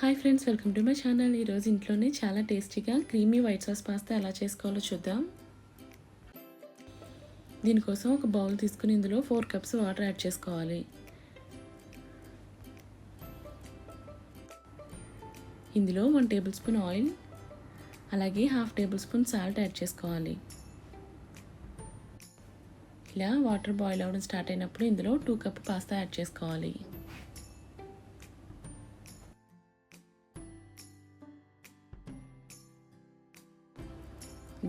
Hi friends, welcome to my channel. ఈరోజు ఇంట్లోనే చాలా టేస్టీగా క్రీమీ వైట్ సాస్ పాస్తా ఎలా చేసుకోవాలో చూద్దాం. దీనికోసం ఒక బౌల్ తీసుకుని ఇందులో 4 కప్స్ వాటర్ యాడ్ చేసుకోవాలి. ఇందులో 1 టేబుల్ స్పూన్ ఆయిల్, అలాగే 1/2 టేబుల్ స్పూన్ సాల్ట్ యాడ్ చేసుకోవాలి. ఇలా వాటర్ బాయిల్ అవ్వడం స్టార్ట్ అయినప్పుడు ఇందులో 2 కప్ పాస్తా యాడ్ చేసుకోవాలి.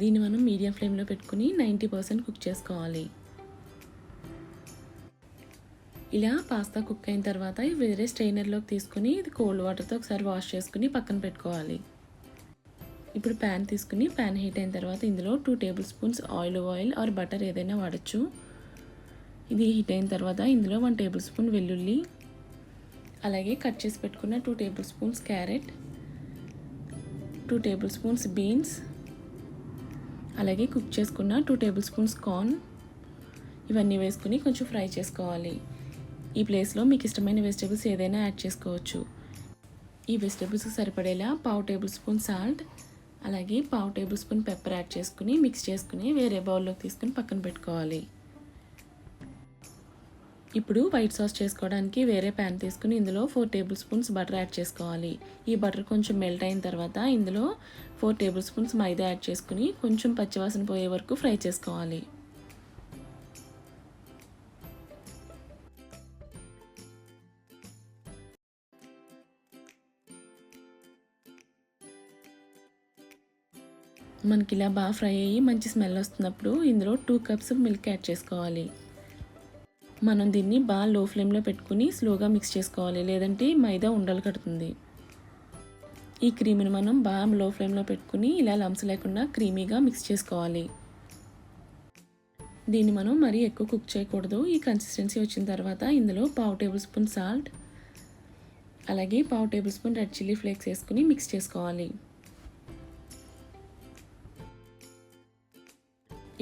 దీన్ని మనం మీడియం ఫ్లేమ్లో పెట్టుకుని 90% కుక్ చేసుకోవాలి. ఇలా పాస్తా కుక్ అయిన తర్వాత వేరే స్ట్రైనర్లోకి తీసుకుని ఇది కోల్డ్ వాటర్తో ఒకసారి వాష్ చేసుకుని పక్కన పెట్టుకోవాలి. ఇప్పుడు ప్యాన్ తీసుకుని ప్యాన్ హీట్ అయిన తర్వాత ఇందులో 2 table spoons oil are butter ఏదైనా వాడచ్చు. ఇది హీట్ అయిన తర్వాత ఇందులో 1 టేబుల్ స్పూన్ వెల్లుల్లి, అలాగే కట్ చేసి పెట్టుకున్న 2 table spoons carrot, 2 table spoons beans, అలాగే కుక్ చేసుకున్న 2 టేబుల్ స్పూన్స్ కార్న్, ఇవన్నీ వేసుకుని కొంచెం ఫ్రై చేసుకోవాలి. ఈ ప్లేస్లో మీకు ఇష్టమైన వెజిటేబుల్స్ ఏదైనా యాడ్ చేసుకోవచ్చు. ఈ వెజిటేబుల్స్కి సరిపడేలా 1/2 టేబుల్ స్పూన్ సాల్ట్, అలాగే 1/2 టేబుల్ స్పూన్ పెప్పర్ యాడ్ చేసుకుని మిక్స్ చేసుకుని వేరే బౌల్లోకి తీసుకుని పక్కన పెట్టుకోవాలి. ఇప్పుడు వైట్ సాస్ చేసుకోవడానికి వేరే ప్యాన్ తీసుకుని ఇందులో 4 టేబుల్ స్పూన్స్ బటర్ యాడ్ చేసుకోవాలి. ఈ బటర్ కొంచెం మెల్ట్ అయిన తర్వాత ఇందులో 4 టేబుల్ స్పూన్స్ మైదా యాడ్ చేసుకుని కొంచెం పచ్చివాసన పోయే వరకు ఫ్రై చేసుకోవాలి. మనకి ఇలా బాగా ఫ్రై అయ్యి మంచి స్మెల్ వస్తున్నప్పుడు ఇందులో 2 కప్స్ మిల్క్ యాడ్ చేసుకోవాలి. మనం దీన్ని బాగా లో ఫ్లేమ్లో పెట్టుకుని స్లోగా మిక్స్ చేసుకోవాలి, లేదంటే మైదా ఉండలు కడుతుంది. ఈ క్రీమ్ని మనం బాగా లో ఫ్లేమ్లో పెట్టుకుని ఇలా లంప్స్ లేకుండా క్రీమీగా మిక్స్ చేసుకోవాలి. దీన్ని మనం మరీ ఎక్కువ కుక్ చేయకూడదు. ఈ కన్సిస్టెన్సీ వచ్చిన తర్వాత ఇందులో 1/2 టేబుల్ స్పూన్ సాల్ట్, అలాగే 1/2 table spoon red chilli flakes వేసుకుని మిక్స్ చేసుకోవాలి.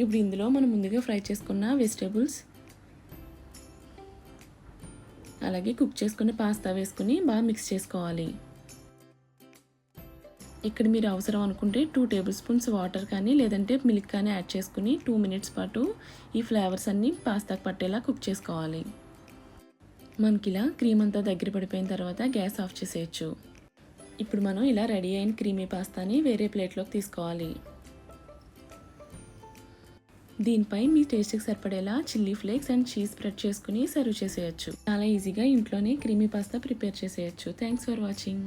ఇప్పుడు ఇందులో మనం ముందుగా ఫ్రై చేసుకున్న వెజిటేబుల్స్, అలాగే కుక్ చేసుకున్న పాస్తా వేసుకుని బాగా మిక్స్ చేసుకోవాలి. ఇక్కడ మీరు అవసరం అనుకుంటే 2 టేబుల్ స్పూన్స్ వాటర్ కానీ లేదంటే మిల్క్ కానీ యాడ్ చేసుకుని 2 మినిట్స్ పాటు ఈ ఫ్లేవర్స్ అన్నీ పాస్తాకు పట్టేలా కుక్ చేసుకోవాలి. మనకి ఇలా క్రీమ్ అంతా దగ్గర పడిపోయిన తర్వాత గ్యాస్ ఆఫ్ చేసేయచ్చు. ఇప్పుడు మనం ఇలా రెడీ అయిన క్రీమీ పాస్తాని వేరే ప్లేట్లోకి తీసుకోవాలి. దీనిపై మీ టేస్ట్కి సరిపడేలా chilli flakes and cheese spread చేసుకుని సర్వ్ చేసేయచ్చు. చాలా ఈజీగా ఇంట్లోనే క్రీమీ పాస్తా ప్రిపేర్ చేసేయచ్చు. Thanks for watching.